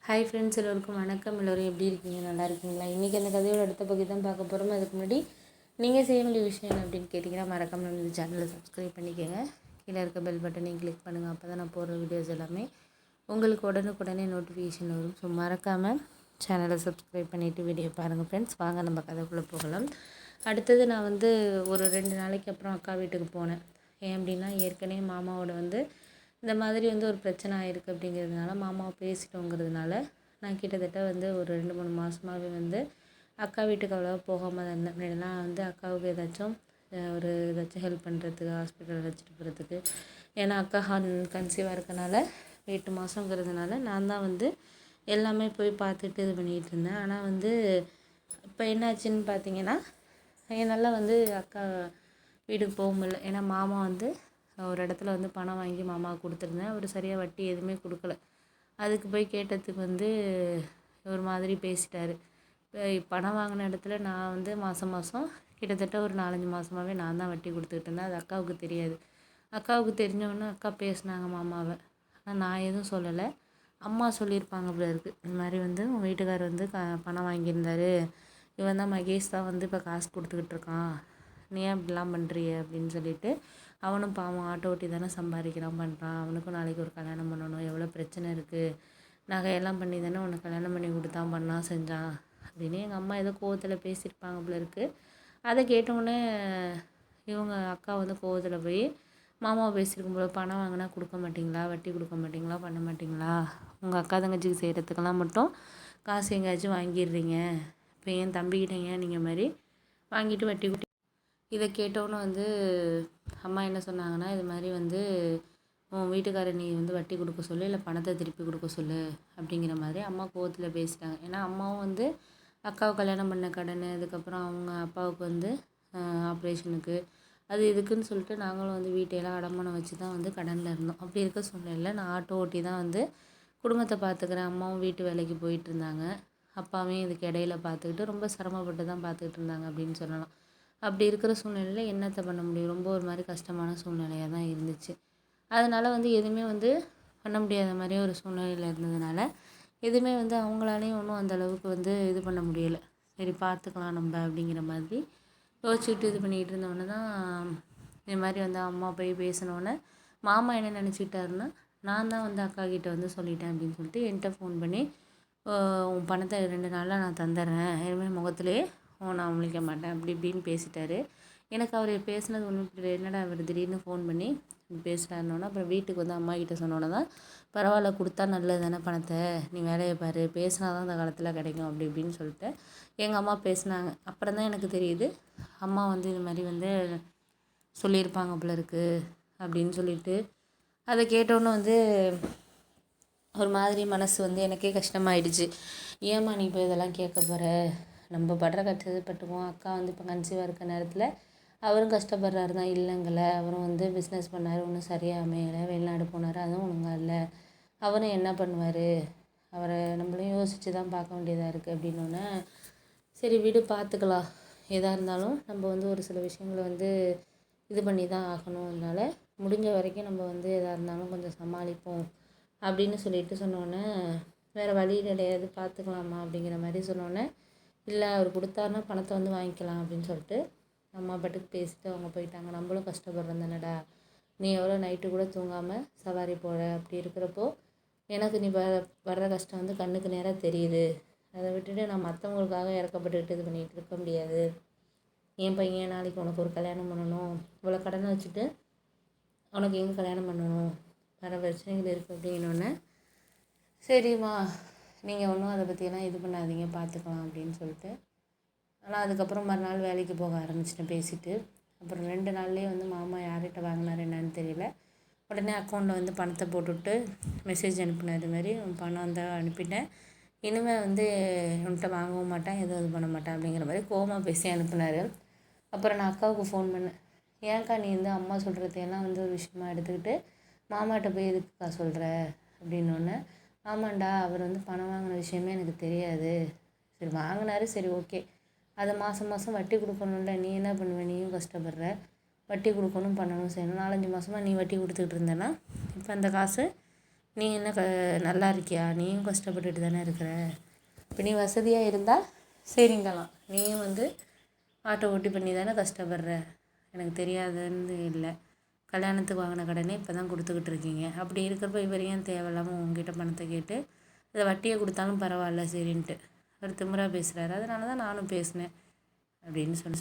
Hi friends, எல்லோருக்கும் வணக்கம். எல்லோரும் எப்படி இருக்கீங்க? நல்லா இருக்கீங்களா? இன்றைக்கி அந்த கதையோட அடுத்த பகுதி தான் பார்க்க போகிறோம். அதுக்கு முன்னாடி நீங்கள் செய்ய வேண்டிய விஷயம் என்ன அப்படின்னு கேட்டிங்கன்னா, மறக்காமல் இந்த சேனலை சப்ஸ்கிரைப் பண்ணிக்கோங்க. கீழே இருக்க பெல் பட்டனையும் கிளிக் பண்ணுங்கள். அப்போ தான் நான் போடுற வீடியோஸ் எல்லாமே உங்களுக்கு உடனுக்குடனே நோட்டிஃபிகேஷன் வரும். ஸோ மறக்காமல் சேனலை சப்ஸ்கிரைப் பண்ணிவிட்டு வீடியோ பாருங்கள் ஃப்ரெண்ட்ஸ். வாங்க நம்ம கதைக்குள்ளே போகலாம். அடுத்தது நான் ஒரு 2 நாளைக்கு அப்புறம் அக்கா வீட்டுக்கு போனேன். ஏன் அப்படின்னா, ஏற்கனவே மாமாவோட இந்த மாதிரி ஒரு பிரச்சனை ஆயிருக்கு அப்படிங்கிறதுனால மாமாவை பேசிட்டோங்கிறதுனால நான் கிட்டத்தட்ட ஒரு 2-3 மாதமாகவே அக்கா வீட்டுக்கு அவ்வளோவா போகாமல் தான் இருந்தேன். முன்னாடிலாம் அக்காவுக்கு ஏதாச்சும் ஹெல்ப் பண்ணுறதுக்கு, ஹாஸ்பிட்டல் அழைச்சிட்டு போகிறதுக்கு. ஏன்னா அக்கா கன்சீவாக இருக்கனால 8 மாதங்கிறதுனால நான் தான் எல்லாமே போய் பார்த்துட்டு இது பண்ணிகிட்டு இருந்தேன். ஆனால் இப்போ என்னாச்சுன்னு பார்த்தீங்கன்னா, என்னால் அக்கா வீட்டுக்கு போக முடியல. ஏன்னா மாமா ஒரு இடத்துல பணம் வாங்கி மாமாவுக்கு கொடுத்துருந்தேன். அவர் சரியாக வட்டி எதுவுமே கொடுக்கல. அதுக்கு போய் கேட்டதுக்கு ஒரு மாதிரி பேசிட்டார். பணம் வாங்கின இடத்துல நான் மாதம் மாதம் கிட்டத்தட்ட ஒரு 4-5 மாதமாகவே நான் தான் வட்டி கொடுத்துக்கிட்டு இருந்தேன். அது அக்காவுக்கு தெரியாது. அக்காவுக்கு தெரிஞ்சவொன்னே அக்கா பேசினாங்க மாமாவை. ஆனால் நான் எதுவும் சொல்லலை. அம்மா சொல்லியிருப்பாங்க போல இருக்குது. இந்த மாதிரி உங்கள் வீட்டுக்கார் பணம் வாங்கியிருந்தார். இவன் தான் மகேஷ் தான் இப்போ காசு கொடுத்துக்கிட்டு இருக்கான். நீ ஏன் இப்படிலாம் பண்ணுறிய அப்படின்னு சொல்லிட்டு, அவனும் பாவம் ஆட்டோ ஓட்டி தானே சம்பாதிக்கிறான், பண்ணுறான். அவனுக்கும் நாளைக்கு ஒரு கல்யாணம் பண்ணணும், எவ்வளோ பிரச்சனை இருக்குது, நகையெல்லாம் பண்ணி தானே உனக்கு கல்யாணம் பண்ணி கொடுத்தான், பண்ணான், செஞ்சான் அப்படின்னு எங்கள் அம்மா ஏதோ கோவத்தில் பேசியிருப்பாங்க போல இருக்குது. அதை கேட்டவுடனே இவங்க அக்கா கோவத்தில் போய் மாமாவை பேசியிருக்கும் போது, பணம் வாங்கினா கொடுக்க மாட்டிங்களா, வட்டி கொடுக்க மாட்டிங்களா, பண்ண மாட்டிங்களா, உங்கள் அக்கா தங்கச்சிக்கு செய்கிறதுக்கெல்லாம் மட்டும் காசு எங்கேயாச்சும் வாங்கிடுறீங்க, இப்போ என் தம்பிக்கிட்ட ஏன் நீங்கள் மாதிரி வாங்கிட்டு வட்டி கொடுத்து. இதை கேட்டோன்னே அம்மா என்ன சொன்னாங்கன்னா, இது மாதிரி உன் வீட்டுக்காரர் நீ வட்டி கொடுக்க சொல்லு, இல்லை பணத்தை திருப்பி கொடுக்க சொல்லு அப்படிங்கிற மாதிரி அம்மா கோவத்தில் பேசிட்டாங்க. ஏன்னா அம்மாவும் அக்காவை கல்யாணம் பண்ண கடன், அதுக்கப்புறம் அவங்க அப்பாவுக்கு ஆப்ரேஷனுக்கு அது இதுக்குன்னு சொல்லிட்டு நாங்களும் வீட்டையெல்லாம் அடமானம் வச்சு தான் கடனில் இருந்தோம். அப்படி இருக்க சூழ்நிலையில் நான் ஆட்டோ ஓட்டி தான் குடும்பத்தை பார்த்துக்கிறேன். அம்மாவும் வீட்டு வேலைக்கு போயிட்டு இருந்தாங்க. அப்பாவையும் இதுக்கு இடையில பார்த்துக்கிட்டு ரொம்ப சிரமப்பட்டு தான் பார்த்துக்கிட்டு இருந்தாங்க அப்படின்னு சொல்லலாம். அப்படி இருக்கிற சூழ்நிலையில் என்னத்தை பண்ண முடியும்? ரொம்ப ஒரு மாதிரி கஷ்டமான சூழ்நிலையாக தான் இருந்துச்சு. அதனால் எதுவுமே பண்ண முடியாத மாதிரியே ஒரு சூழ்நிலையில் இருந்ததுனால எதுவுமே அவங்களாலேயும் ஒன்றும் அந்தளவுக்கு இது பண்ண முடியலை. சரி பார்த்துக்கலாம் நம்ம அப்படிங்கிற மாதிரி யோசிச்சுட்டு இது பண்ணிகிட்டு இருந்தோடனே தான் இது மாதிரி அம்மா போய் பேசினோன்னே மாமா என்ன நினச்சிக்கிட்டாருன்னா, நான் தான் அக்கா கிட்டே சொல்லிட்டேன் அப்படின்னு சொல்லிட்டு என்கிட்ட ஃபோன் பண்ணி, உன் பணத்தை 2 நாளில் நான் தந்துடுறேன், இனிமேல் முகத்திலே நான் முழிக்க மாட்டேன் அப்படி இப்படின்னு பேசிட்டாரு. எனக்கு அவர் பேசுனது ஒன்றும் புரியல. என்னடா அவர் திடீர்னு ஃபோன் பண்ணி பேசுகிறாருன்னொன்னே அப்புறம் வீட்டுக்கு அம்மா கிட்ட சொன்னோன்னே தான், பரவாயில்ல கொடுத்தா நல்லது தானே, பணத்தை நீ வேலையை பாரு, பேசினா தான் அந்த காலத்தில் கிடைக்கும் அப்படி இப்படின்னு சொல்லிட்டு எங்கள் அம்மா பேசினாங்க. அப்புறம் தான் எனக்கு தெரியுது, அம்மா இது மாதிரி சொல்லியிருப்பாங்க போல இருக்குது அப்படின்னு சொல்லிட்டு. அதை கேட்டோன்னே ஒரு மாதிரி மனசு எனக்கே கஷ்டமாயிடுச்சு. ஏம்மா நீ இப்போ இதெல்லாம் கேட்க போகிற, நம்ம படுற கஷ்டப்பட்டுக்குவோம். அக்கா இப்போ கன்சீவாக இருக்க நேரத்தில் அவரும் கஷ்டப்படுறாரு தான், இல்லைங்கள. அவரும் பிஸ்னஸ் பண்ணார், ஒன்றும் சரியாக அமையலை, வெளிநாடு போனார், அதுவும் ஒழுங்காக இல்லை. அவரும் என்ன பண்ணுவார், அவரை நம்மளும் யோசித்து தான் பார்க்க வேண்டியதாக இருக்குது அப்படின்னோடனே, சரி விடு பார்த்துக்கலாம், எதாக இருந்தாலும் நம்ம ஒரு சில விஷயங்களை இது பண்ணி தான் ஆகணும், அதனால் முடிஞ்ச வரைக்கும் நம்ம எதாக இருந்தாலும் கொஞ்சம் சமாளிப்போம் அப்படின்னு சொல்லிட்டு சொன்னோன்னே, வேறு வழி கிடையாது பார்த்துக்கலாமா அப்படிங்கிற மாதிரி சொன்னோன்னே, இல்லை அவர் கொடுத்தாருன்னா பணத்தை வாங்கிக்கலாம் அப்படின்னு சொல்லிட்டு அம்மா பாட்டுக்கு பேசிட்டு அவங்க போயிட்டாங்க. நம்மளும் கஷ்டப்படுறோம் தானடா, நீ எவ்வளோ நைட்டு கூட தூங்காமல் சவாரி போகிற, அப்படி இருக்கிறப்போ எனக்கு நீ வர்ற கஷ்டம் கண்ணுக்கு நேராக தெரியுது. அதை விட்டுட்டு நான் மற்றவங்களுக்காக இறக்கப்பட்டுக்கிட்டு இது பண்ணிகிட்டு இருக்க முடியாது. என் பையன் நாளைக்கு உனக்கு ஒரு கல்யாணம் பண்ணணும், இவ்வளோ கடனை வச்சுட்டு உனக்கு எங்கே கல்யாணம் பண்ணணும், வர பிரச்சனைகள் இருக்குது அப்படின்னோடனே, சரிம்மா நீங்கள் ஒன்றும் அதை பற்றியெல்லாம் இது பண்ணாதீங்க, பார்த்துக்கலாம் அப்படின்னு சொல்லிட்டு. ஆனால் அதுக்கப்புறம் மறுநாள் வேலைக்கு போக ஆரம்பிச்சிட்டேன் பேசிவிட்டு. அப்புறம் 2 நாள்லேயே மாமா யார்கிட்ட வாங்கினார் என்னன்னு தெரியல, உடனே அக்கௌண்ட்டில் பணத்தை போட்டுவிட்டு மெசேஜ் அனுப்பினேன். இது மாதிரி பணம் தான் அனுப்பிட்டேன், இனிமேல் உன்கிட்ட வாங்கவும் மாட்டேன், எதுவும் இது பண்ண மாட்டேன் அப்படிங்கிற மாதிரி கோவமாக பேசி அனுப்பினார். அப்புறம் நான் அக்காவுக்கு ஃபோன் பண்ணேன். ஏன்க்கா நீ அம்மா சொல்கிறதையெல்லாம் ஒரு விஷயமா எடுத்துக்கிட்டு மாமாட்ட போய் எதுக்குக்கா சொல்கிற அப்படின்னோடனே, ஆமாண்டா அவர் பணம் வாங்கின விஷயமே எனக்கு தெரியாது, சரி வாங்கினாரு, சரி ஓகே, அதை மாதம் மாதம் வட்டி கொடுக்கணும்ல, நீ என்ன பண்ணுவ, நீயும் கஷ்டப்படுற, வட்டி கொடுக்கணும், பண்ணணும், செய்யணும். 4-5 மாதமாக நீ வட்டி கொடுத்துக்கிட்டு இருந்தேன்னா இப்போ அந்த காசு நீ என்ன நல்லா இருக்கியா, நீயும் கஷ்டப்பட்டுட்டு தானே இருக்கிற. இப்போ நீ வசதியாக இருந்தால் சரிங்கலாம், நீயும் வந்து ஆட்டோ ஓட்டி பண்ணி தானே கஷ்டப்படுற. எனக்கு தெரியாதுன்னு இல்லை, கல்யாணத்துக்கு வாங்கின கடனே இப்போ தான் கொடுத்துக்கிட்டு இருக்கீங்க. அப்படி இருக்கிறப்ப இவர் ஏன் தேவையில்லாமல் உங்ககிட்ட பணத்தை கேட்டு அதை வட்டியை கொடுத்தாலும் பரவாயில்ல சரின்ட்டு அவர் திமிரா பேசுகிறாரு. அதனால தான் நானும் பேசினேன் அப்படின்னு சொல்லி